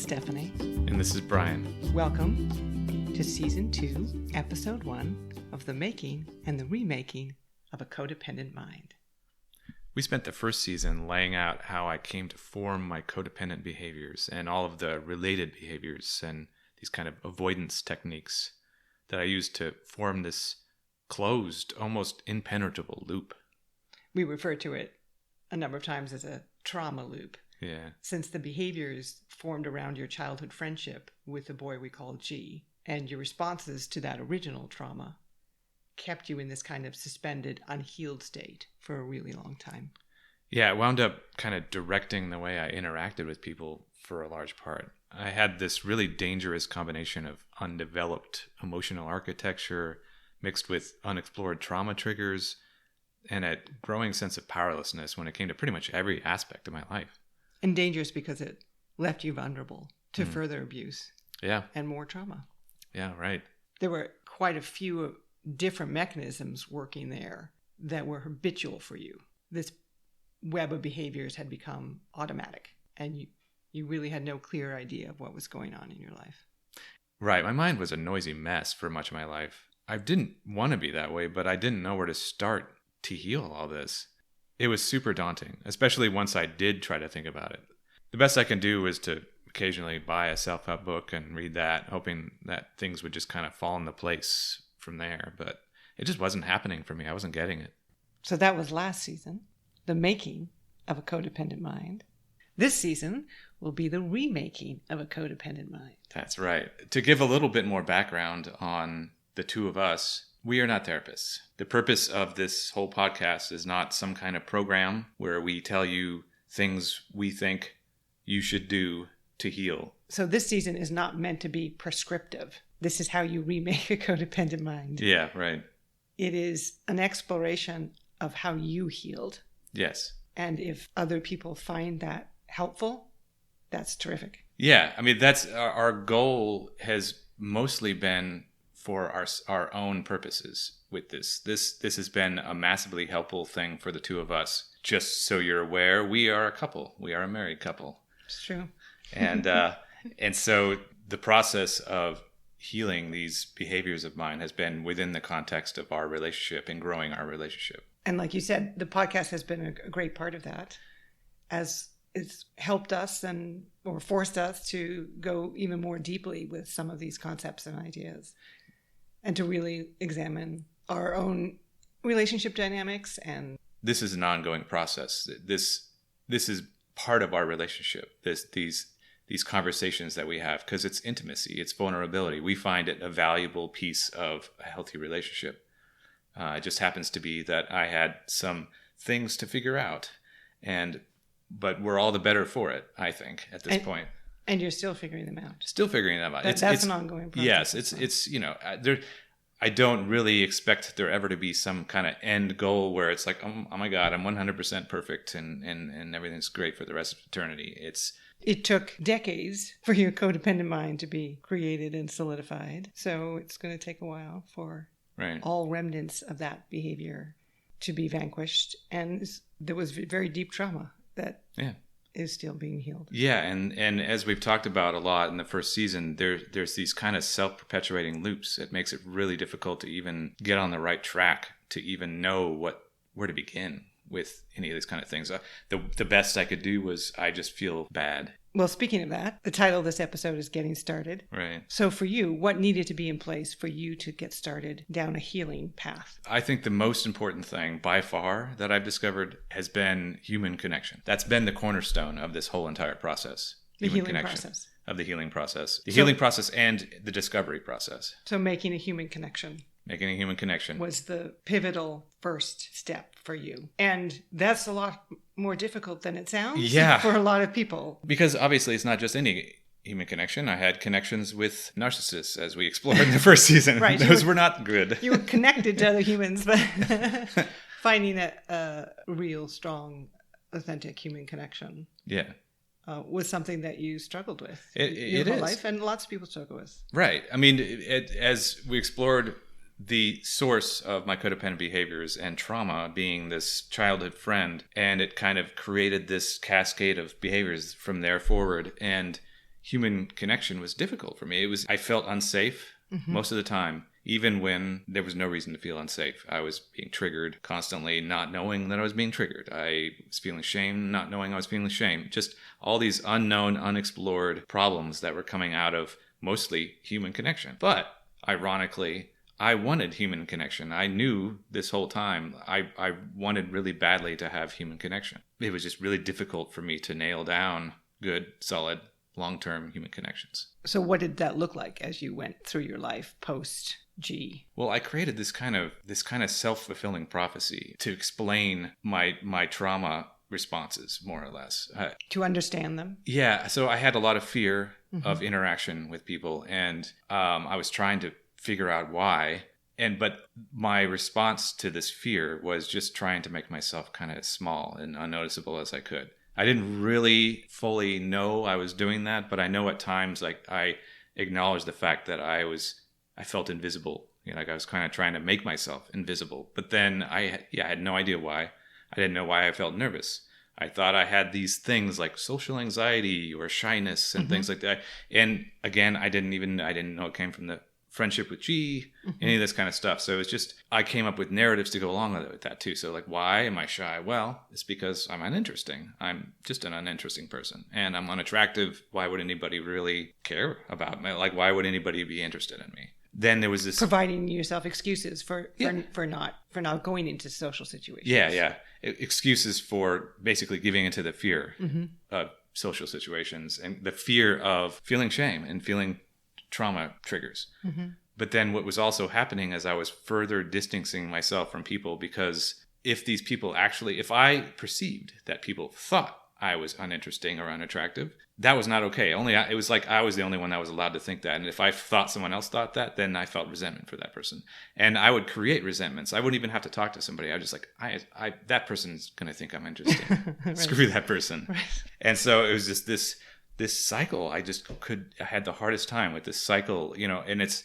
Stephanie. And this is Brian. Welcome to Season 2, Episode 1 of the making and the remaking of a codependent mind. We spent the first season laying out how I came to form my codependent behaviors and all of the related behaviors and these kind of avoidance techniques that I used to form this closed, almost impenetrable loop. We refer to it a number of times as a trauma loop. Yeah. Since the behaviors formed around your childhood friendship with the boy we called G, and your responses to that original trauma kept you in this kind of suspended, unhealed state for a really long time. Yeah, it wound up kind of directing the way I interacted with people for a large part. I had this really dangerous combination of undeveloped emotional architecture mixed with unexplored trauma triggers and a growing sense of powerlessness when it came to pretty much every aspect of my life. And dangerous because it left you vulnerable to further abuse. Yeah. And more trauma. Yeah, right. There were quite a few different mechanisms working there that were habitual for you. This web of behaviors had become automatic, and you really had no clear idea of what was going on in your life. Right. My mind was a noisy mess for much of my life. I didn't want to be that way, but I didn't know where to start to heal all this. It was super daunting, especially once I did try to think about it. The best I can do was to occasionally buy a self-help book and read that, hoping that things would just kind of fall into place from there. But it just wasn't happening for me. I wasn't getting it. So that was last season, the making of a codependent mind. This season will be the remaking of a codependent mind. That's right. To give a little bit more background on the two of us, we are not therapists. The purpose of this whole podcast is not some kind of program where we tell you things we think you should do to heal. So this season is not meant to be prescriptive. This is how you remake a codependent mind. Yeah, right. It is an exploration of how you healed. Yes. And if other people find that helpful, that's terrific. Yeah, I mean, that's our goal has mostly been for our own purposes with this. This has been a massively helpful thing for the two of us. Just so you're aware, we are a couple. We are a married couple. It's true. And so the process of healing these behaviors of mine has been within the context of our relationship and growing our relationship. And like you said, the podcast has been a great part of that, as it's helped us or forced us to go even more deeply with some of these concepts and ideas, and to really examine our own relationship dynamics. And this is an ongoing process. This is part of our relationship. These conversations that we have, because it's intimacy, it's vulnerability. We find it a valuable piece of a healthy relationship. It just happens to be that I had some things to figure out, but we're all the better for it, I think, at this point. And you're still figuring them out. Still figuring them out. That's an ongoing process. Yes, it's I don't really expect there ever to be some kind of end goal where it's like, oh my God, I'm 100% perfect and everything's great for the rest of eternity. It took decades for your codependent mind to be created and solidified. So it's going to take a while for all remnants of that behavior to be vanquished. And there was very deep trauma that is still being healed. Yeah, and as we've talked about a lot in the first season, there's these kind of self-perpetuating loops. It makes it really difficult to even get on the right track, to even know where to begin with any of these kind of things. The best I could do was I just feel bad. Well, speaking of that, the title of this episode is Getting Started. Right. So for you, what needed to be in place for you to get started down a healing path? I think the most important thing by far that I've discovered has been human connection. That's been the cornerstone of this whole entire process. The healing process. Of the healing process. The healing process and the discovery process. So making a human connection. Making a human connection was the pivotal first step for you. And that's a lot more difficult than it sounds for a lot of people. Because obviously it's not just any human connection. I had connections with narcissists, as we explored in the first season. Right. Those were not good. You were connected to other humans, but finding a real, strong, authentic human connection was something that you struggled with your whole life, and lots of people struggle with. Right. I mean, as we explored the source of my codependent behaviors and trauma being this childhood friend, and it kind of created this cascade of behaviors from there forward. And human connection was difficult for me. I felt unsafe most of the time, even when there was no reason to feel unsafe. I was being triggered constantly, not knowing that I was being triggered. I was feeling shame, not knowing I was feeling shame. Just all these unknown, unexplored problems that were coming out of mostly human connection. But ironically, I wanted human connection. I knew this whole time I wanted really badly to have human connection. It was just really difficult for me to nail down good, solid, long-term human connections. So what did that look like as you went through your life post G? Well, I created this kind of self-fulfilling prophecy to explain my trauma responses, more or less. To understand them? Yeah. So I had a lot of fear of interaction with people, and I was trying to figure out why. But my response to this fear was just trying to make myself kind of small and unnoticeable as I could. I didn't really fully know I was doing that, but I know at times I acknowledged the fact that I felt invisible. I was kind of trying to make myself invisible. But then I had no idea why. I didn't know why I felt nervous. I thought I had these things like social anxiety or shyness and things like that. And again, I didn't know it came from the friendship with G, any of this kind of stuff. So it's just, I came up with narratives to go along with that too. So why am I shy? Well, it's because I'm uninteresting. I'm just an uninteresting person, and I'm unattractive. Why would anybody really care about me? Why would anybody be interested in me? Then there was this providing yourself excuses for not going into social situations. Yeah. Excuses for basically giving into the fear of social situations and the fear of feeling shame and feeling trauma triggers. But then what was also happening is I was further distancing myself from people, because if I perceived that people thought I was uninteresting or unattractive, that was not okay. It was like I was the only one that was allowed to think that. And if I thought someone else thought that, then I felt resentment for that person. And I would create resentments. I wouldn't even have to talk to somebody. I was just that person's going to think I'm interesting. Right. Screw that person. Right. And so it was just this cycle. I had the hardest time with this cycle, and it's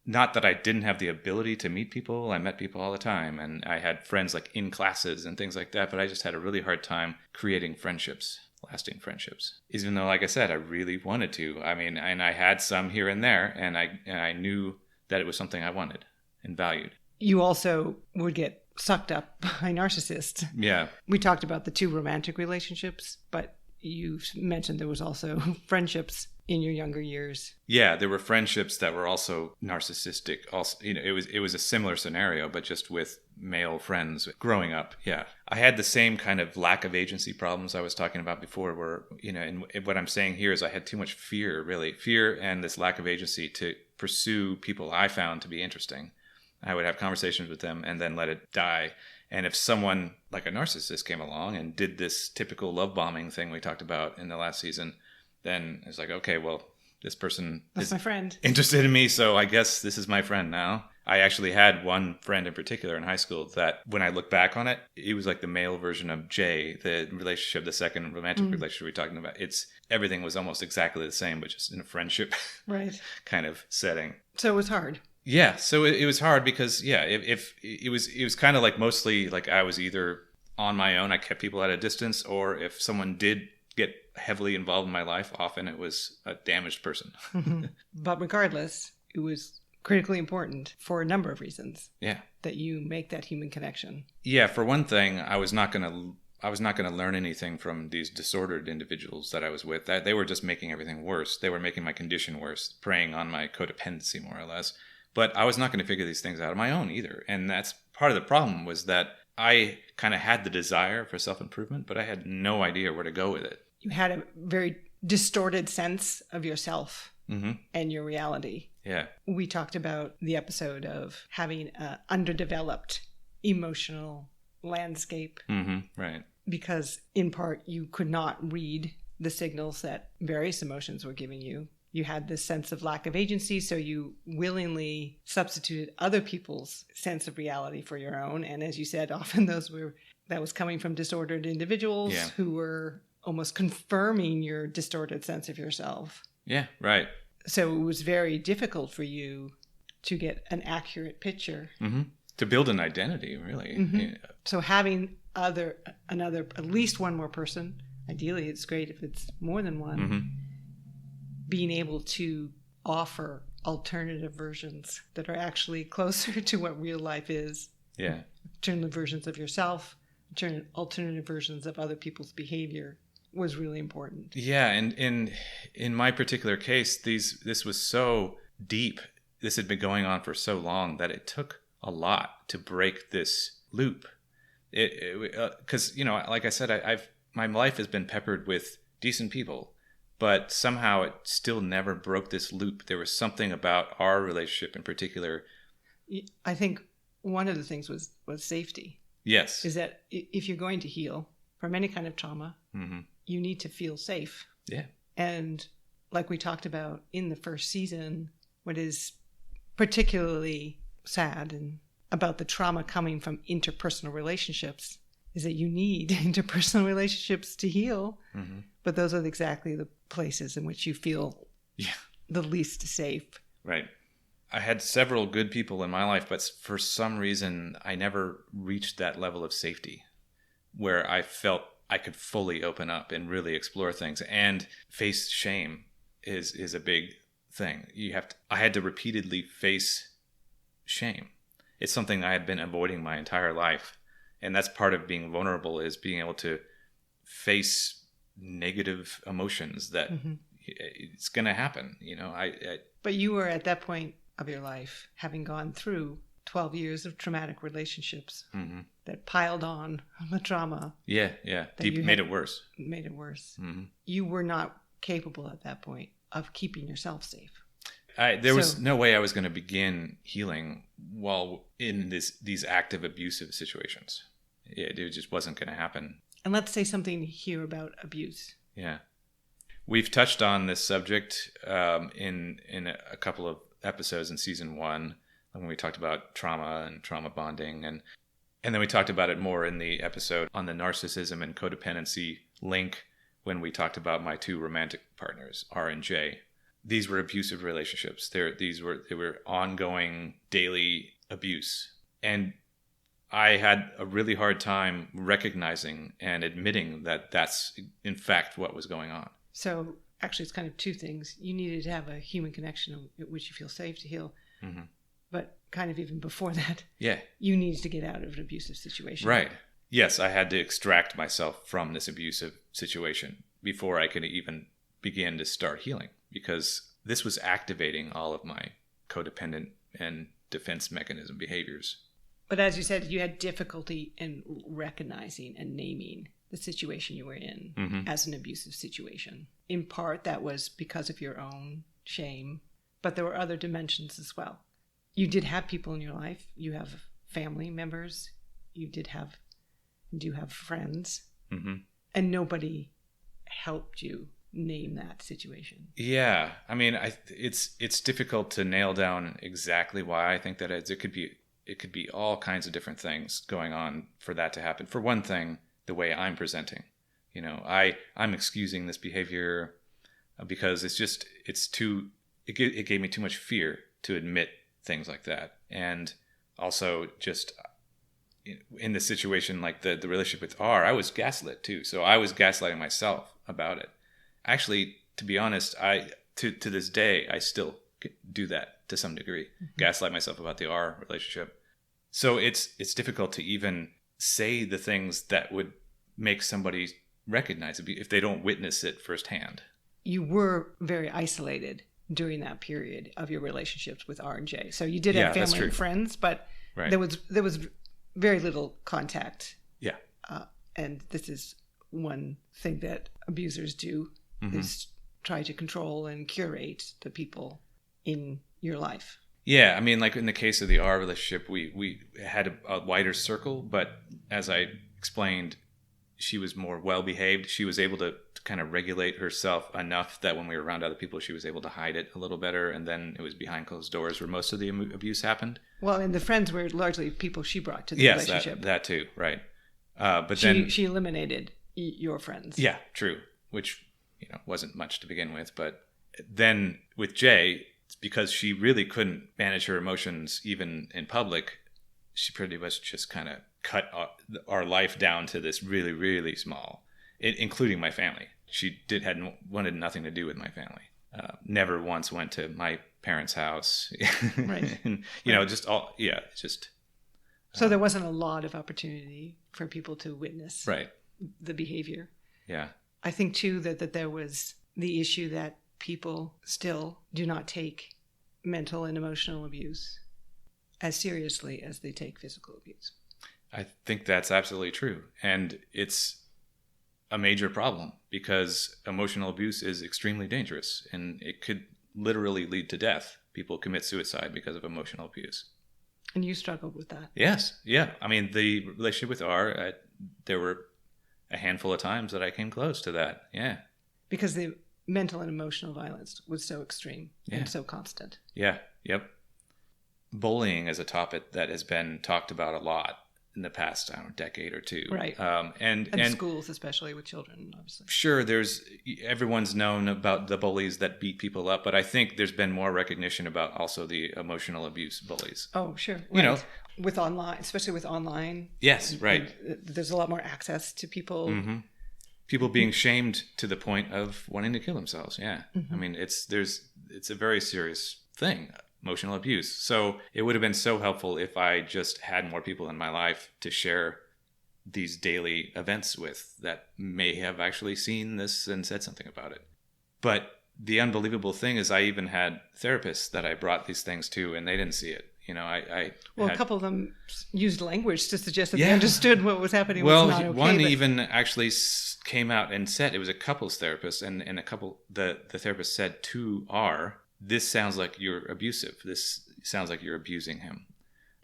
not that I didn't have the ability to meet people. I met people all the time, and I had friends in classes and things like that, but I just had a really hard time creating friendships, lasting friendships. Even though, like I said, I really wanted to. And I had some here and there, and I knew that it was something I wanted and valued. You also would get sucked up by narcissists. Yeah. We talked about the 2 romantic relationships, but you mentioned there was also friendships in your younger years. Yeah, there were friendships that were also narcissistic. Also, it was a similar scenario, but just with male friends growing up. Yeah, I had the same kind of lack of agency problems I was talking about before, where and what I'm saying here is I had too much fear and this lack of agency to pursue people I found to be interesting. I would have conversations with them and then let it die. And if someone like a narcissist came along and did this typical love bombing thing we talked about in the last season, then it's like, okay, well, this person is my friend, interested in me, so I guess this is my friend now. I actually had one friend in particular in high school that, when I look back on it, he was like the male version of Jay, the relationship, the second romantic relationship we're talking about. Everything was almost exactly the same, but just in a friendship right kind of setting. So it was hard. Yeah, so it was hard because if it was kind of mostly I was either on my own, I kept people at a distance, or if someone did get heavily involved in my life, often it was a damaged person. But regardless, it was critically important for a number of reasons. Yeah, that you make that human connection. Yeah, for one thing, I was not going to learn anything from these disordered individuals that I was with. They were just making everything worse. They were making my condition worse, preying on my codependency more or less. But I was not going to figure these things out on my own either. And that's part of the problem, was that I kind of had the desire for self-improvement, but I had no idea where to go with it. You had a very distorted sense of yourself and your reality. Yeah. We talked about the episode of having an underdeveloped emotional landscape. Right. Because in part, you could not read the signals that various emotions were giving you. You had this sense of lack of agency, so you willingly substituted other people's sense of reality for your own. And as you said, often that was coming from disordered individuals who were almost confirming your distorted sense of yourself. Yeah, right. So it was very difficult for you to get an accurate picture. To build an identity, really. Yeah. So having at least one more person, ideally it's great if it's more than one, being able to offer alternative versions that are actually closer to what real life is. Yeah. Alternative versions of yourself, alternative versions of other people's behavior was really important. Yeah, and in my particular case, this was so deep. This had been going on for so long that it took a lot to break this loop. Because like I said, my life has been peppered with decent people, but somehow it still never broke this loop. There was something about our relationship in particular. I think one of the things was safety. Yes. Is that if you're going to heal from any kind of trauma, mm-hmm. you need to feel safe. Yeah. And like we talked about in the first season, what is particularly sad and about the trauma coming from interpersonal relationships is that you need interpersonal relationships to heal. Mm-hmm. But those are exactly the places in which you feel the least safe. Right. I had several good people in my life, but for some reason, I never reached that level of safety where I felt I could fully open up and really explore things. And face shame is a big thing. I had to repeatedly face shame. It's something I had been avoiding my entire life. And that's part of being vulnerable, is being able to face negative emotions that mm-hmm. it's going to happen. But you were at that point of your life having gone through 12 years of traumatic relationships mm-hmm. that piled on the trauma. Yeah. Made it worse. Made it worse. Mm-hmm. You were not capable at that point of keeping yourself safe. There was no way I was going to begin healing while in these active abusive situations. It just wasn't going to happen. And let's say something here about abuse. Yeah. We've touched on this subject in a couple of episodes in season 1 when we talked about trauma and trauma bonding. And then we talked about it more in the episode on the narcissism and codependency link when we talked about my 2 romantic partners, R and J. These were abusive relationships. They were ongoing daily abuse. And I had a really hard time recognizing and admitting that that's in fact what was going on. So actually it's kind of 2 things. You needed to have a human connection at which you feel safe to heal. Mm-hmm. But kind of even before that, yeah, you needed to get out of an abusive situation. Right. Yes, I had to extract myself from this abusive situation before I could even begin to start healing, because this was activating all of my codependent and defense mechanism behaviors. But as you said, you had difficulty in recognizing and naming the situation you were in mm-hmm. as an abusive situation. In part, that was because of your own shame, but there were other dimensions as well. You did have people in your life. You have family members. You do have friends. Mm-hmm. And nobody helped you name that situation. Yeah. I mean, it's difficult to nail down exactly why I think that is. It could be all kinds of different things going on for that to happen. For one thing, the way I'm presenting, I'm excusing this behavior because it gave me too much fear to admit things like that. And also just in the situation, like the relationship with R, I was gaslit too. So I was gaslighting myself about it. Actually, to be honest, to this day, I still do that to some degree, mm-hmm. gaslight myself about the R relationship. So it's difficult to even say the things that would make somebody recognize it if they don't witness it firsthand. You were very isolated during that period of your relationships with R and J. So you did have family and friends, but right. there was very little contact. Yeah. And this is one thing that abusers do, mm-hmm. is try to control and curate the people in your life. Yeah, I mean, like in the case of the R relationship, we had a wider circle, but as I explained, she was more well-behaved. She was able to kind of regulate herself enough that when we were around other people, she was able to hide it a little better. And then it was behind closed doors where most of the abuse happened. Well, and the friends were largely people she brought to the relationship. Yes, that too, right. But she eliminated your friends. Yeah, true, which wasn't much to begin with. But then with Jay, it's because she really couldn't manage her emotions even in public. She pretty much just kind of cut our life down to this really, really small, including my family. She wanted nothing to do with my family. never once went to my parents' house. Right. And, just. So there wasn't a lot of opportunity for people to witness Right. the behavior. Yeah. I think, too, that there was the issue that people still do not take mental and emotional abuse as seriously as they take physical abuse. I think that's absolutely true. And it's a major problem because emotional abuse is extremely dangerous and it could literally lead to death. People commit suicide because of emotional abuse. And you struggled with that. Yes. Yeah. I mean, the relationship with R, there were a handful of times that I came close to that. Yeah. Because the mental and emotional violence was so extreme and so constant. Yeah. Yep. Bullying is a topic that has been talked about a lot in the past, decade or two. Right. And schools, especially with children, obviously. Sure, everyone's known about the bullies that beat people up, but I think there's been more recognition about also the emotional abuse bullies. Oh, sure. Right. With online, especially with online. Yes, right. There's a lot more access to people. Mm-hmm. People being shamed to the point of wanting to kill themselves. Yeah. Mm-hmm. I mean, it's a very serious thing. Emotional abuse. So it would have been so helpful if I just had more people in my life to share these daily events with that may have actually seen this and said something about it. But the unbelievable thing is I even had therapists that I brought these things to and they didn't see it. A couple of them used language to suggest that they understood what was happening. Well, was not okay, one even actually came out and said, it was a couples therapist, and the therapist said to R, "This sounds like you're abusive. This sounds like you're abusing him."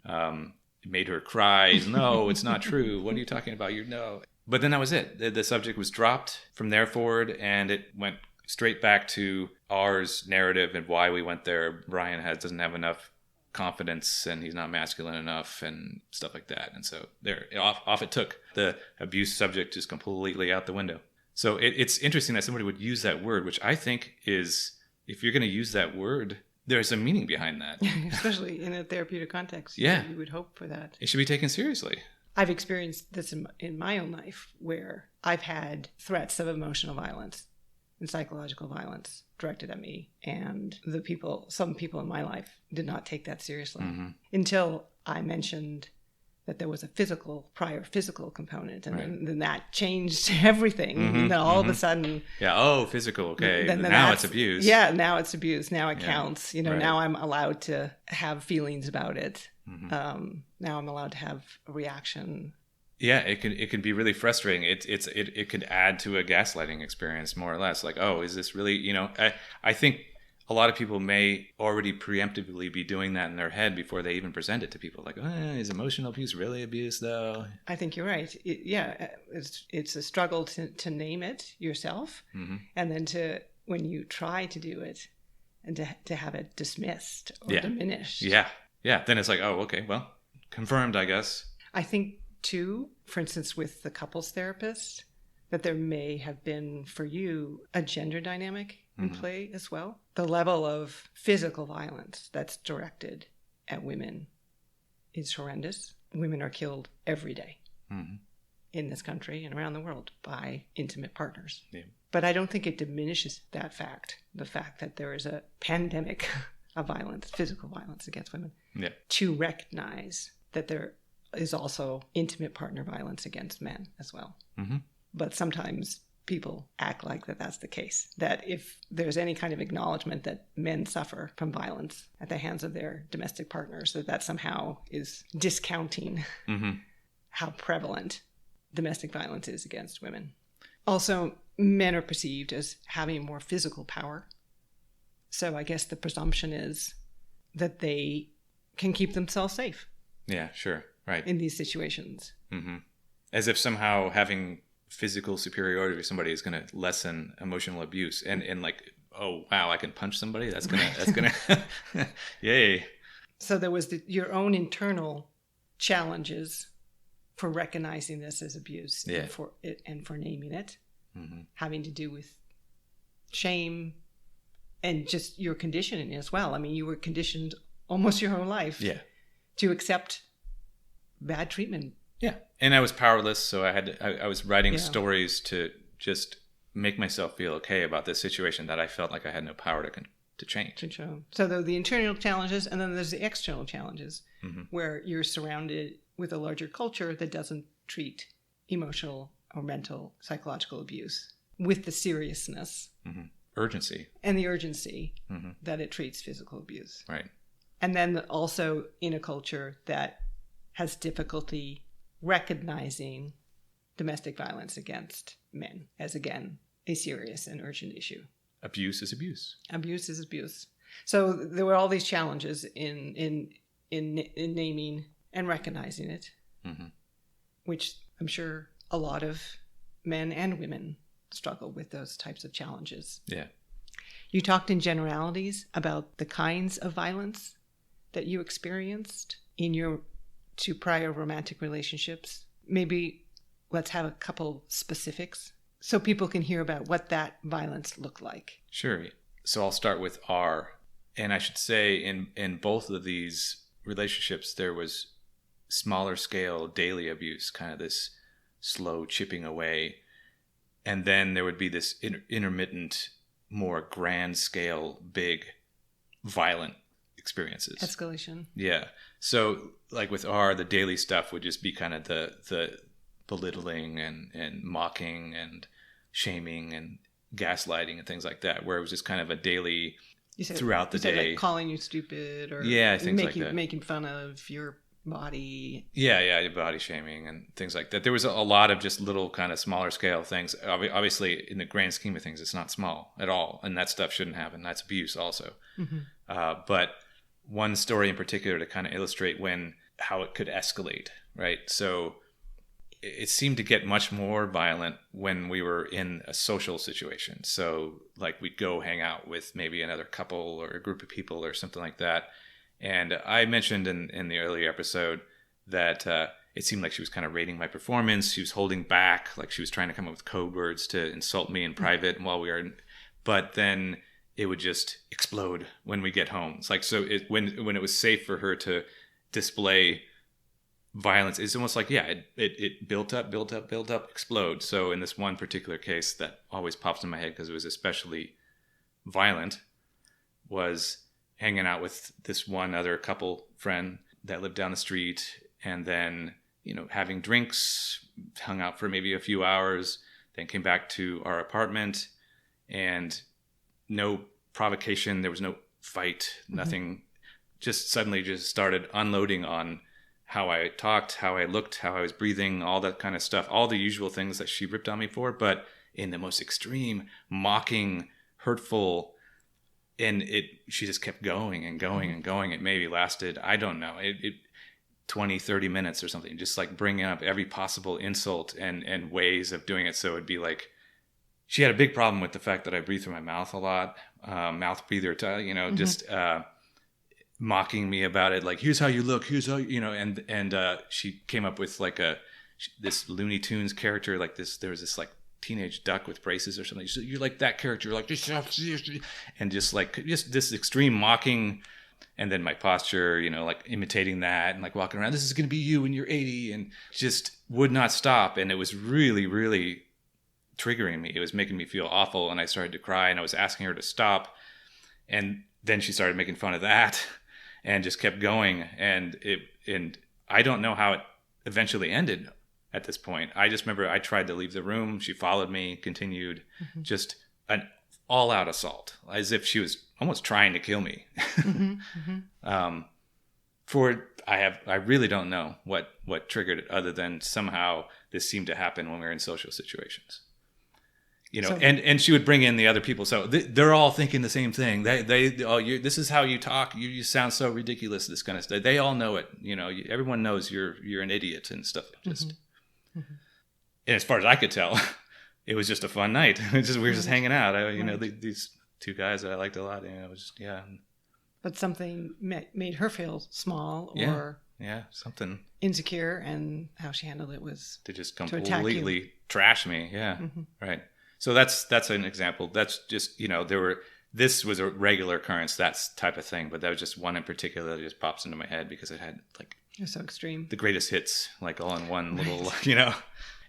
It made her cry. No, it's not true. What are you talking about? No. But then that was it. The subject was dropped from there forward, and it went straight back to R's narrative and why we went there. Brian doesn't have enough confidence, and he's not masculine enough, and stuff like that. And so off it took. The abuse subject is completely out the window. So it's interesting that somebody would use that word, which I think is, if you're going to use that word, there's a meaning behind that. Especially in a therapeutic context. Yeah. You would hope for that. It should be taken seriously. I've experienced this in my own life where I've had threats of emotional violence and psychological violence directed at me. And some people in my life did not take that seriously until I mentioned that there was a prior physical component. And then that changed everything. And then all of a sudden... Yeah, physical, okay. Then now it's abuse. Yeah, now it's abuse. Now it counts. Now I'm allowed to have feelings about it. Now I'm allowed to have a reaction. Yeah, it can be really frustrating. It could add to a gaslighting experience, more or less. Like, oh, is this really, I think a lot of people may already preemptively be doing that in their head before they even present it to people. Like, is emotional abuse really abuse, though? I think you're right. It's a struggle to name it yourself, and then when you try to do it, and to have it dismissed or diminished. Yeah. Then it's like, oh, okay, well, confirmed, I guess. I think, too, for instance, with the couples therapist, that there may have been, for you, a gender dynamic in play as well. The level of physical violence that's directed at women is horrendous. Women are killed every day in this country and around the world by intimate partners. Yeah. But I don't think it diminishes that fact, the fact that there is a pandemic of violence, physical violence against women, to recognize that there is also intimate partner violence against men as well. But sometimes people act like that's the case, that if there's any kind of acknowledgement that men suffer from violence at the hands of their domestic partners, that somehow is discounting how prevalent domestic violence is against women. Also, men are perceived as having more physical power. So I guess the presumption is that they can keep themselves safe. Yeah, sure. Right. In these situations. As if somehow having physical superiority to somebody is going to lessen emotional abuse. And like, oh, wow, I can punch somebody? That's going to, yay. So there was your own internal challenges for recognizing this as abuse and for naming it, having to do with shame and just your conditioning as well. I mean, you were conditioned almost your whole life to accept bad treatment. Yeah. And I was powerless, so I was writing stories to just make myself feel okay about this situation that I felt like I had no power to change. So the internal challenges, and then there's the external challenges, Mm-hmm. where you're surrounded with a larger culture that doesn't treat emotional or mental, psychological abuse with the seriousness Mm-hmm. Urgency. and the urgency Mm-hmm. that it treats physical abuse. Right. And then also in a culture that has difficulty recognizing domestic violence against men as, again, a serious and urgent issue. Abuse is abuse. Abuse is abuse. So there were all these challenges in naming and recognizing it, Mm-hmm. which I'm sure a lot of men and women struggle with those types of challenges. Yeah. You talked in generalities about the kinds of violence that you experienced in your 2 prior romantic relationships. Maybe let's have a couple specifics so people can hear about what that violence looked like. Sure. So I'll start with R. And I should say in both of these relationships, there was smaller scale daily abuse, kind of this slow chipping away. And then there would be this intermittent, more grand scale, big, violent experiences. Escalation. Yeah. So like with R, the daily stuff would just be kind of the belittling and mocking and shaming and gaslighting and things like that, where it was just kind of a daily throughout the day. Like calling you stupid or things like that. Making fun of your body. Yeah, body shaming and things like that. There was a lot of just little kind of smaller scale things. Obviously, in the grand scheme of things, it's not small at all. And that stuff shouldn't happen. That's abuse also. Mm-hmm. But one story in particular to kind of illustrate how it could escalate, right? So it seemed to get much more violent when we were in a social situation. So like we'd go hang out with maybe another couple or a group of people or something like that. And I mentioned in the earlier episode that it seemed like she was kind of rating my performance. She was holding back, like she was trying to come up with code words to insult me in private while we were but then it would just explode when we get home. It's like, so when it was safe for her to display violence, it's almost like, it built up, explode. So in this one particular case that always pops in my head because it was especially violent, was hanging out with this one other couple friend that lived down the street, and then, having drinks, hung out for maybe a few hours, then came back to our apartment, and no provocation, there was no fight, nothing, just suddenly just started unloading on how I talked, how I looked, how I was breathing, all that kind of stuff, all the usual things that she ripped on me for, but in the most extreme, mocking, hurtful. And she just kept going and going and going. It maybe lasted, I don't know, 20, 30 minutes or something, just like bringing up every possible insult and ways of doing it. So it'd be like, she had a big problem with the fact that I breathe through my mouth a lot, mouth breather, just mocking me about it. Like, here's how you look, here's how, and she came up with like this Looney Tunes character, like there was this like teenage duck with braces or something. You're like that character, like this, and just this extreme mocking, and then my posture, like imitating that and like walking around. This is going to be you when you're 80, and just would not stop. And it was really, really triggering me. It was making me feel awful, and I started to cry. And I was asking her to stop, and then she started making fun of that, and just kept going. And I don't know how it eventually ended. At this point, I just remember I tried to leave the room. She followed me, continued, just an all-out assault, as if she was almost trying to kill me. I really don't know what triggered it, other than somehow this seemed to happen when we were in social situations. And she would bring in the other people, so they're all thinking the same thing. This is how you talk. You sound so ridiculous. This kind of stuff. They all know it. Everyone knows you're an idiot and stuff. Just. And as far as I could tell, it was just a fun night. We were just hanging out. These 2 guys that I liked a lot. It was just, But something made her feel small or something insecure, and how she handled it was to just completely trash me. Yeah, right. So that's an example. That's just this was a regular occurrence, that type of thing. But that was just one in particular that just pops into my head because it had like. You're so extreme. The greatest hits, like all in one little,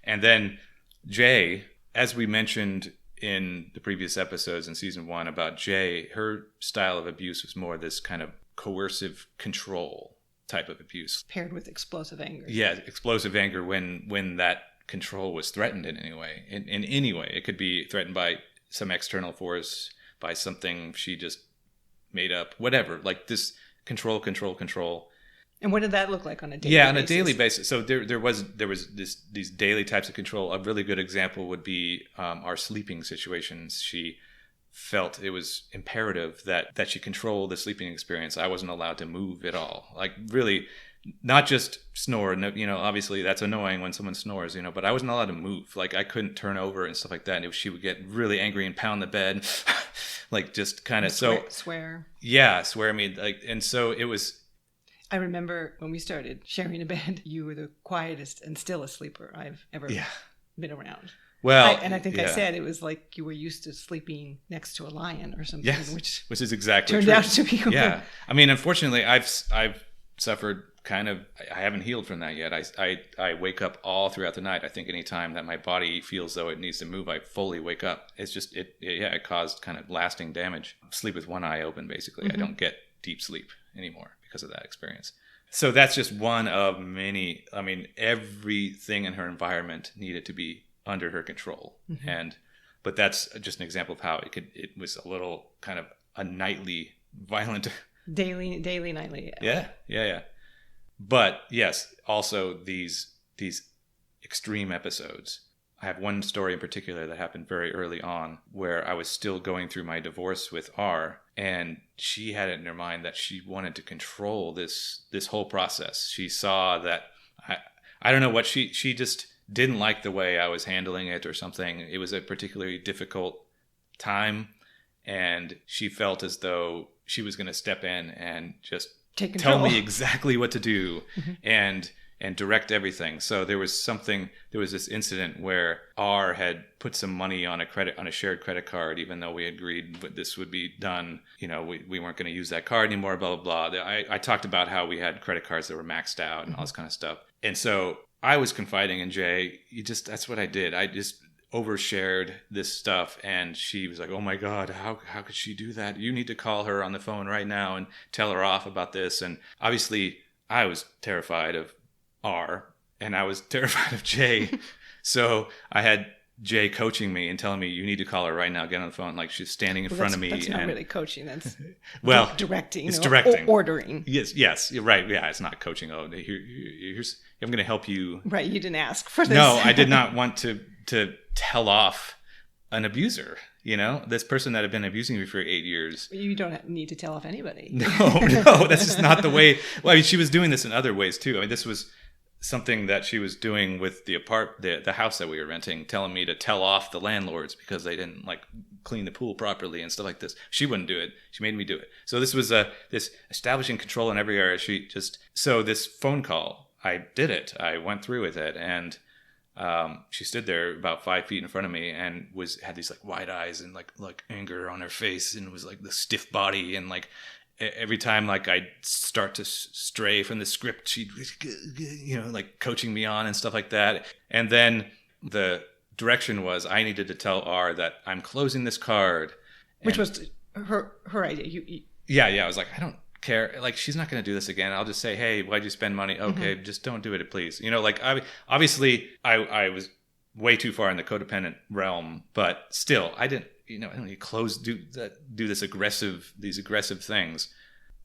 And then Jay, as we mentioned in the previous episodes in season 1 about Jay, her style of abuse was more this kind of coercive control type of abuse. Paired with explosive anger. Yeah, explosive anger when that control was threatened in any way. In any way. It could be threatened by some external force, by something she just made up, whatever. Like this control. And what did that look like on a daily basis? Yeah, on a daily basis. So there was these daily types of control. A really good example would be our sleeping situations. She felt it was imperative that she control the sleeping experience. I wasn't allowed to move at all. Like really, not just snore. You know, obviously that's annoying when someone snores. You know, but I wasn't allowed to move. Like I couldn't turn over and stuff like that. And she would get really angry and pound the bed, like just kind of swear. Yeah, swear at me. Like, and so it was. I remember when we started sharing a bed, you were the quietest and stillest sleeper I've ever been around. Well, I think I said it was like you were used to sleeping next to a lion or something. Yes, which is exactly turned true. out to be. Yeah, I mean, unfortunately, I've suffered kind of. I haven't healed from that yet. I wake up all throughout the night. I think any time that my body feels though it needs to move, I fully wake up. It's just it caused kind of lasting damage. Sleep with one eye open, basically. Mm-hmm. I don't get deep sleep anymore because of that experience. So that's just one of many. I mean, everything in her environment needed to be under her control. Mm-hmm. But that's just an example of how it was a little kind of a nightly violent daily nightly. Yeah. But yes, also these extreme episodes. I have one story in particular that happened very early on where I was still going through my divorce with R, and she had it in her mind that she wanted to control this whole process. She saw that I don't know what she just didn't like the way I was handling it or something. It was a particularly difficult time, and she felt as though she was going to step in and just tell me exactly what to do and direct everything. So there was this incident where R had put some money on a shared credit card, even though we agreed that this would be done. You know, we weren't going to use that card anymore, blah, blah, blah. I talked about how we had credit cards that were maxed out and all this kind of stuff. And so I was confiding in Jay. That's what I did. I just overshared this stuff, and she was like, "Oh my God, how could she do that? You need to call her on the phone right now and tell her off about this." And obviously, I was terrified of R, and I was terrified of Jay. So I had Jay coaching me and telling me, "You need to call her right now. Get on the phone." Like she's standing in front of me. That's not really coaching. That's directing. It's directing. Ordering. Yes, you're right. Yeah, it's not coaching. Oh, here's I'm going to help you. Right, you didn't ask for this. No, I did not want to tell off an abuser. You know, this person that had been abusing me for 8 years. You don't need to tell off anybody. No, that's just not the way. Well, I mean, she was doing this in other ways too. I mean, this was something that she was doing with the house that we were renting, telling me to tell off the landlords because they didn't like clean the pool properly and stuff like this. She wouldn't do it. She made me do it. So this was this establishing control in every area. So this phone call, I did it. I went through with it, and she stood there about 5 feet in front of me and had these like wide eyes and like anger on her face, and was like the stiff body, and like every time like I'd start to stray from the script, she'd like coaching me on and stuff like that. And then the direction was I needed to tell R that I'm closing this card, which was her idea. Yeah. I was like, I don't care. Like, she's not going to do this again. I'll just say, hey, why'd you spend money? Okay, just don't do it, please. You know, like obviously I was way too far in the codependent realm, but still I don't need to do these aggressive things.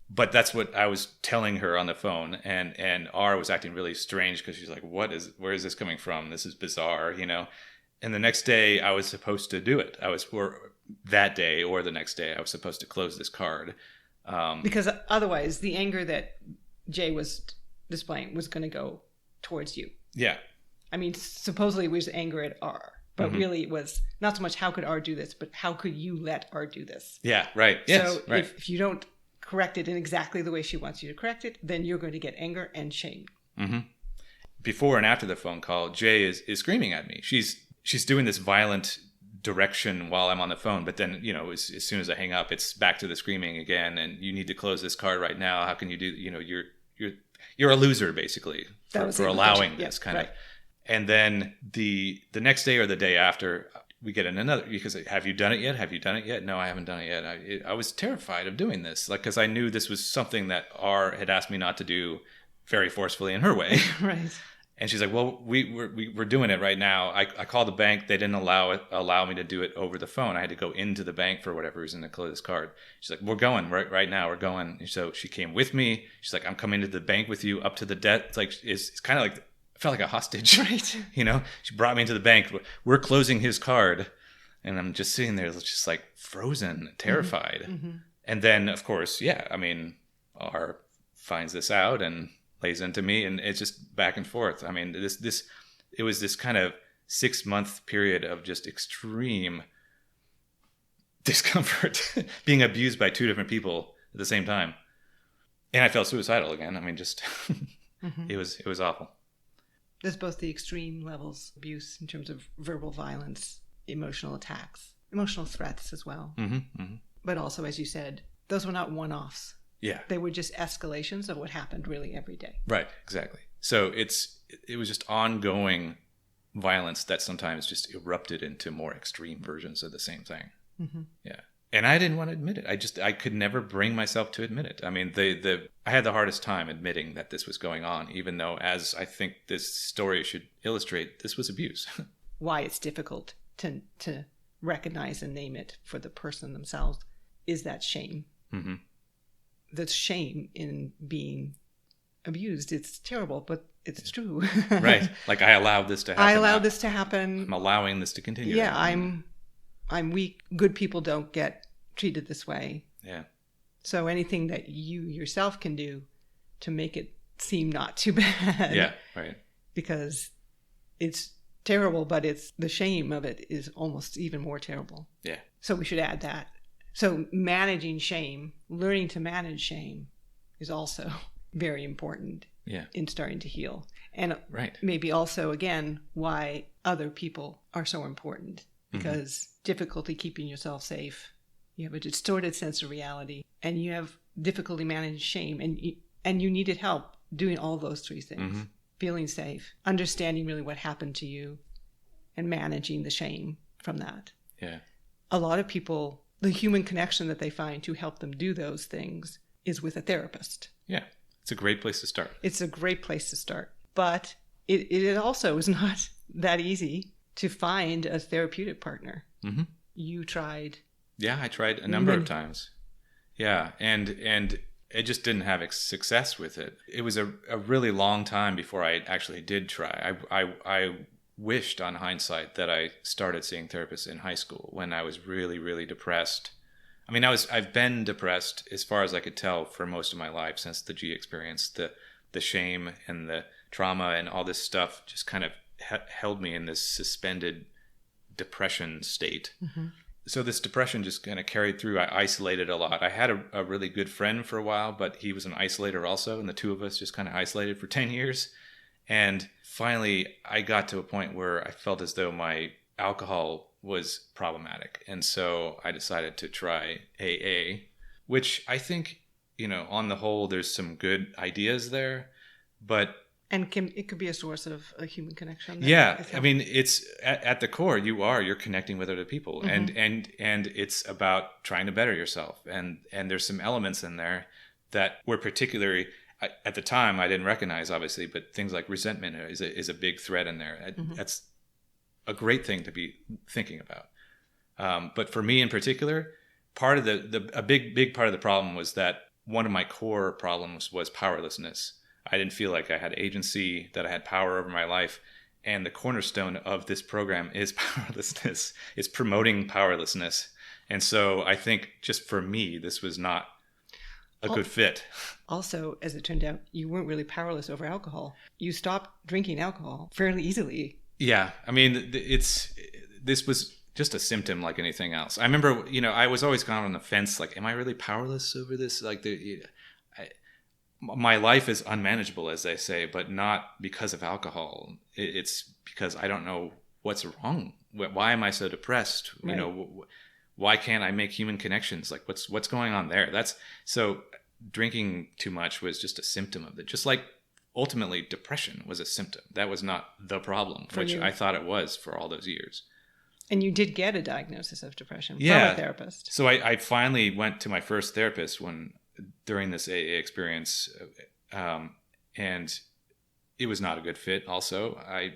But that's what I was telling her on the phone, and R was acting really strange because she's like, where is this coming from? This is bizarre, you know. And the next day I was supposed to do it. That day or the next day I was supposed to close this card. Because otherwise the anger that Jay was displaying was going to go towards you. Yeah. I mean, supposedly it was anger at R, but really it was not so much how could R do this, but how could you let R do this? Yeah, right. Yes, so right. If you don't correct it in exactly the way she wants you to correct it, then you're going to get anger and shame. Mm-hmm. Before and after the phone call, Jay is screaming at me. She's doing this violent direction while I'm on the phone, but then, you know, as soon as I hang up, it's back to the screaming again, and you need to close this card right now. How can you do, you know, you're a loser basically for allowing this kind of. And then the next day or the day after, we get in another, because have you done it yet? Have you done it yet? No, I haven't done it yet. I was terrified of doing this, like, because I knew this was something that R had asked me not to do very forcefully in her way. Right. And she's like, well, we're doing it right now. I called the bank. They didn't allow me to do it over the phone. I had to go into the bank for whatever reason to close this card. She's like, we're going right now. We're going. And so she came with me. She's like, I'm coming to the bank with you up to the debt. It's like, it's kind of like, I felt like a hostage. Right. You know, she brought me into the bank. We're closing his card. And I'm just sitting there just like frozen, terrified. Mm-hmm. And then, of course, yeah, I mean, R finds this out and lays into me, and it's just back and forth. I mean, it was this kind of 6-month period of just extreme discomfort, being abused by 2 different people at the same time. And I felt suicidal again. I mean, just, it was awful. There's both the extreme levels of abuse in terms of verbal violence, emotional attacks, emotional threats as well. But also, as you said, those were not one-offs. Yeah. They were just escalations of what happened really every day. Right, exactly. So it was just ongoing violence that sometimes just erupted into more extreme versions of the same thing. Yeah. And I didn't want to admit it. I could never bring myself to admit it. I mean, I had the hardest time admitting that this was going on, even though, as I think this story should illustrate, this was abuse. Why it's difficult to recognize and name it for the person themselves is that shame. The shame in being abused. It's terrible, but it's true. Right. Like, I allowed this to happen. I allowed this to happen. I'm allowing this to continue. Yeah, I'm weak. Good people don't get treated this way. Yeah. So anything that you yourself can do to make it seem not too bad. Yeah, right. Because it's terrible, but it's the shame of it is almost even more terrible. Yeah. So we should add that. So managing shame, learning to manage shame is also very important in starting to heal. And maybe also, again, why other people are so important. Because difficulty keeping yourself safe, you have a distorted sense of reality, and you have difficulty managing shame, and you needed help doing all those 3 things. Feeling safe, understanding really what happened to you, and managing the shame from that. Yeah. A lot of people, the human connection that they find to help them do those things is with a therapist. Yeah. It's a great place to start. It's a great place to start. But it also is not that easy to find a therapeutic partner. You tried. Yeah, I tried a number of times. Yeah. And it just didn't have success with it. It was a really long time before I actually did try. I wished, on hindsight, that I started seeing therapists in high school when I was really, really depressed. I mean, I've been depressed as far as I could tell for most of my life since the G experience. The shame and the trauma and all this stuff just kind of held me in this suspended depression state. So this depression just kind of carried through. I isolated a lot. I had a really good friend for a while, but he was an isolator also, and the 2 of us just kind of isolated for 10 years. And finally, I got to a point where I felt as though my alcohol was problematic. And so I decided to try AA, which I think, on the whole, there's some good ideas there, but... And it could be a source of a human connection. Yeah. I mean, it's at the core, you're connecting with other people, and it's about trying to better yourself. And there's some elements in there that were particularly, at the time, I didn't recognize, obviously, but things like resentment is a big thread in there. That's a great thing to be thinking about. But for me in particular, part of a big part of the problem was that one of my core problems was powerlessness. I didn't feel like I had agency, that I had power over my life. And the cornerstone of this program is powerlessness. It's promoting powerlessness. And so I think just for me, this was not a good fit. Also, as it turned out, you weren't really powerless over alcohol. You stopped drinking alcohol fairly easily. Yeah. I mean, this was just a symptom like anything else. I remember, I was always kind of on the fence, like, am I really powerless over this? Like, my life is unmanageable, as they say, but not because of alcohol. It's because I don't know what's wrong. Why am I so depressed? Right. Why can't I make human connections? Like, what's going on there? So drinking too much was just a symptom of it. Just like ultimately depression was a symptom. That was not the problem, which I thought it was for all those years. And you did get a diagnosis of depression from a therapist. So I finally went to my first therapist during this AA experience, and it was not a good fit. Also, I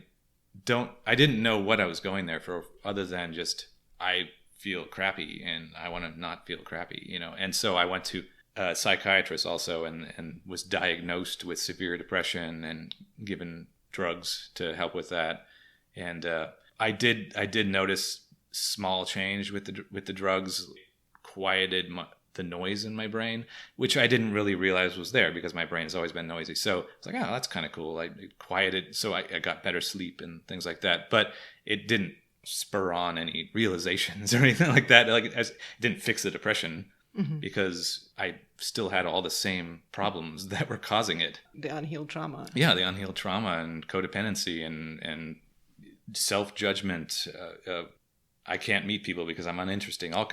didn't know what I was going there for, other than just I feel crappy and I want to not feel crappy, And so I went to a psychiatrist also, and was diagnosed with severe depression and given drugs to help with that. And I did notice small change with the drugs, quieted the noise in my brain, which I didn't really realize was there because my brain has always been noisy. So it's like, oh, that's kind of cool. It quieted, so I got better sleep and things like that. But it didn't spur on any realizations or anything like that. It didn't fix the depression. Mm-hmm. Because I still had all the same problems that were causing it. The unhealed trauma. Yeah, the unhealed trauma and codependency and self-judgment. I can't meet people because I'm uninteresting. I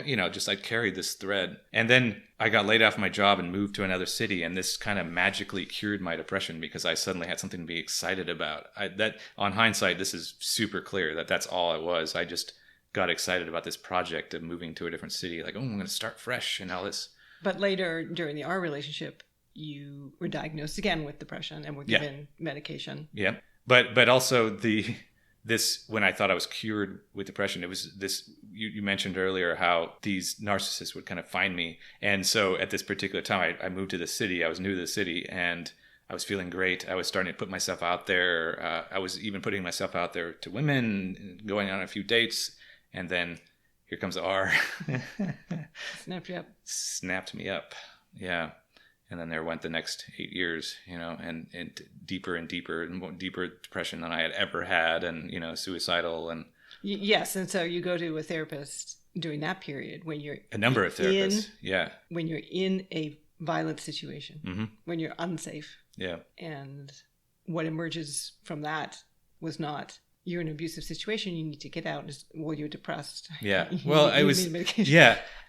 carried this thread. And then I got laid off my job and moved to another city, and this kind of magically cured my depression because I suddenly had something to be excited about. That on hindsight, this is super clear that's all it was. I just got excited about this project of moving to a different city. Like, oh, I'm going to start fresh and all this. But later during our relationship, you were diagnosed again with depression and were given medication. Yeah. But also when I thought I was cured with depression, it was this, you mentioned earlier how these narcissists would kind of find me. And so at this particular time, I moved to the city. I was new to the city and I was feeling great. I was starting to put myself out there. I was even putting myself out there to women, going on a few dates. And then here comes the R. Snapped you up. Snapped me up. Yeah. And then there went the next 8 years, and deeper and deeper and more deeper depression than I had ever had, and, suicidal. And yes. And so you go to a therapist during that period when you're a number of therapists. Yeah. When you're in a violent situation, mm-hmm. when you're unsafe. Yeah. And what emerges from that was not, you're in an abusive situation, you need to get out. You're depressed. Yeah. Well,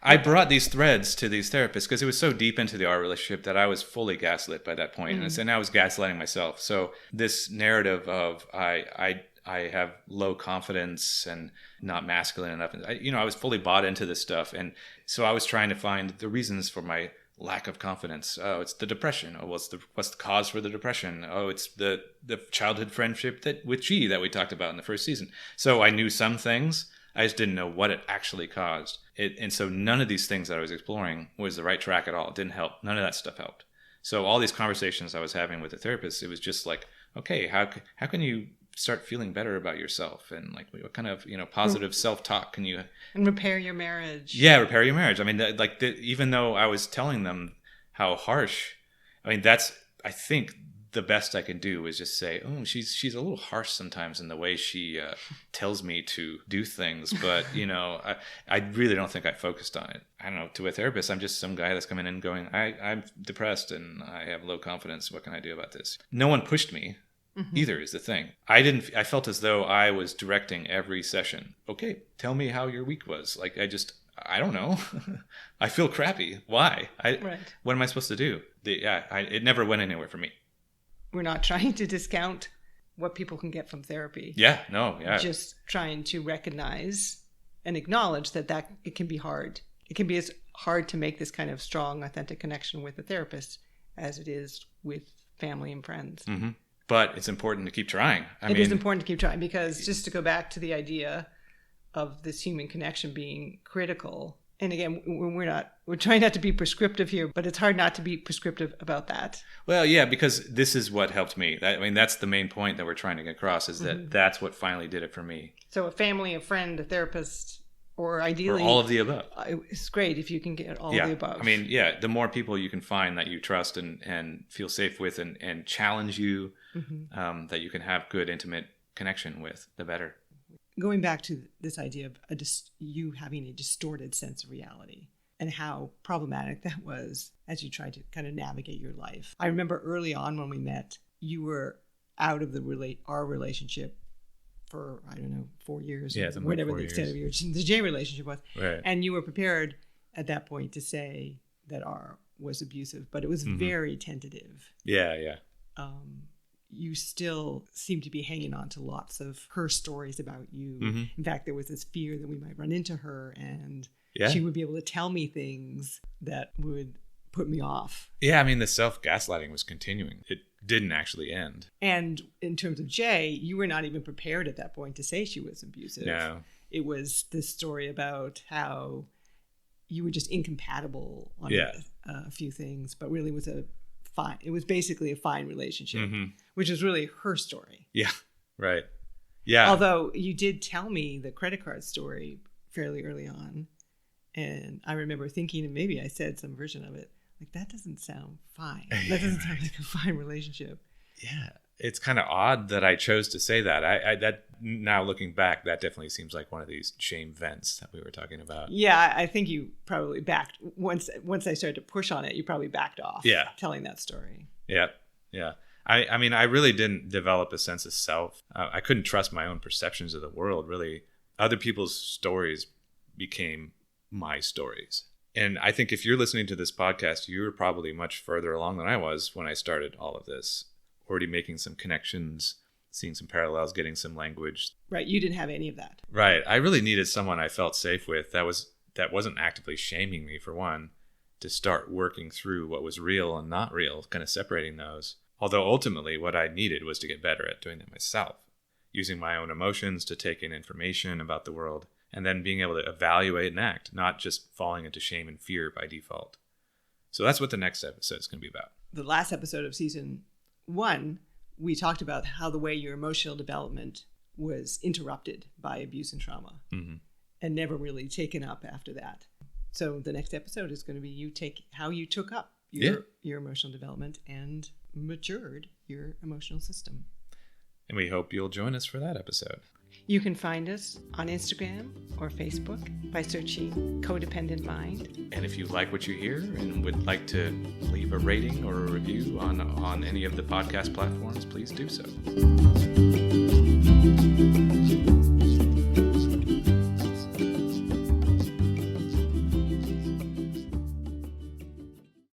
I brought these threads to these therapists because it was so deep into our relationship that I was fully gaslit by that point. Mm-hmm. And I was gaslighting myself. So this narrative of I have low confidence and not masculine enough. I was fully bought into this stuff. And so I was trying to find the reasons for my lack of confidence. Oh, it's the depression. Oh, what's the cause for the depression? Oh, it's the childhood friendship with G that we talked about in the first season. So I knew some things. I just didn't know what it actually caused. And so none of these things that I was exploring was the right track at all. It didn't help. None of that stuff helped. So all these conversations I was having with the therapist, it was just like, okay, how can you start feeling better about yourself, and like what kind of positive self-talk can you and repair your marriage? Yeah, repair your marriage. I mean, even though I was telling them how harsh, I mean, that's, I think the best I can do is just say, oh, she's a little harsh sometimes in the way she tells me to do things, but I really don't think I focused on it. I don't know. To a therapist, I'm just some guy that's coming in and going, I'm depressed and I have low confidence. What can I do about this? No one pushed me. Mm-hmm. Either is the thing. I felt as though I was directing every session. Okay, tell me how your week was. Like, I don't know. I feel crappy. Why? Right. What am I supposed to do? It never went anywhere for me. We're not trying to discount what people can get from therapy. Yeah, no, yeah. Just trying to recognize and acknowledge that it can be hard. It can be as hard to make this kind of strong, authentic connection with a therapist as it is with family and friends. Mm-hmm. But it's important to keep trying. It is important to keep trying, because just to go back to the idea of this human connection being critical. And again, we're trying not to be prescriptive here, but it's hard not to be prescriptive about that. Well, yeah, because this is what helped me. That's the main point that we're trying to get across, is that that's what finally did it for me. So a family, a friend, a therapist, or ideally... Or all of the above. It's great if you can get all of the above. I mean, yeah, the more people you can find that you trust and feel safe with and challenge you, that you can have good, intimate connection with, the better. Going back to this idea of you having a distorted sense of reality and how problematic that was as you tried to kind of navigate your life. I remember early on when we met, you were out of our relationship for, 4 years, whatever the extent of the J relationship was. Right. And you were prepared at that point to say that R was abusive, but it was very tentative. Yeah, yeah. you still seem to be hanging on to lots of her stories about you. Mm-hmm. In fact, there was this fear that we might run into her and Yeah. she would be able to tell me things that would put me off. Yeah, I mean, the self-gaslighting was continuing. It didn't actually end. And in terms of Jay, you were not even prepared at that point to say she was abusive. No. It was this story about how you were just incompatible on a few things, but really was it was basically a fine relationship, which is really her story. Yeah, right. Yeah. Although you did tell me the credit card story fairly early on. And I remember thinking, and maybe I said some version of it, like, that doesn't sound fine. That doesn't sound like a fine relationship. Yeah. It's kind of odd that I chose to say that. That now looking back, that definitely seems like one of these shame vents that we were talking about. Yeah, I think you probably backed once I started to push on it. You probably backed off. Yeah, telling that story. Yeah. I mean, I really didn't develop a sense of self. I couldn't trust my own perceptions of the world. Really, other people's stories became my stories. And I think if you're listening to this podcast, you're probably much further along than I was when I started all of this. Already making some connections, seeing some parallels, getting some language. Right. You didn't have any of that. Right. I really needed someone I felt safe with that wasn't actively shaming me, for one, to start working through what was real and not real, kind of separating those. Although ultimately what I needed was to get better at doing that myself, using my own emotions to take in information about the world, and then being able to evaluate and act, not just falling into shame and fear by default. So that's what the next episode is going to be about. The last episode of season 1, we talked about how the way your emotional development was interrupted by abuse and trauma, and never really taken up after that. So the next episode is going to be how you took up your emotional development and matured your emotional system. And we hope you'll join us for that episode. You can find us on Instagram or Facebook by searching Codependent Mind. And if you like what you hear and would like to leave a rating or a review on any of the podcast platforms, please do so.